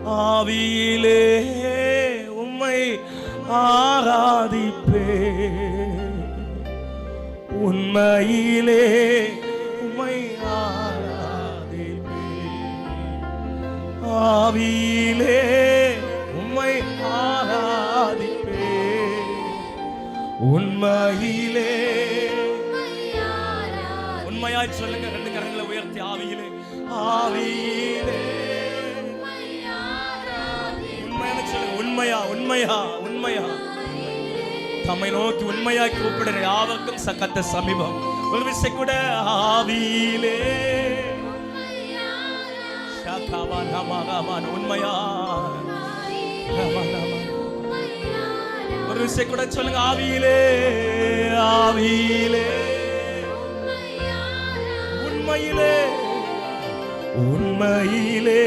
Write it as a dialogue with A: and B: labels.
A: ஆவியிலே உம்மை ஆராதிப்பே, உண்மையிலே உம்மை ஆராதிப்பே, ஆவியிலே உம்மை ஆராதிப்பே, உண்மையிலே. உண்மையாய் சொல்லுங்க, ரெண்டு கரங்களை உயர்த்தி. ஆவியிலே, ஆவியிலே உண்மையான சொல்லுங்க. உண்மையா, உண்மையா, உண்மையா. தம்மை நோக்கி உண்மையாய் கூப்பிடுற யாவருக்கும் சக்கத்த சமீபம். ஒரு விஷயம் கூட ஆவியிலே உண்மையா. ஒரு விஷயம் கூட சொல்லுங்க. ஆவியிலே, ஆவியிலே உண்மையிலே, உண்மையிலே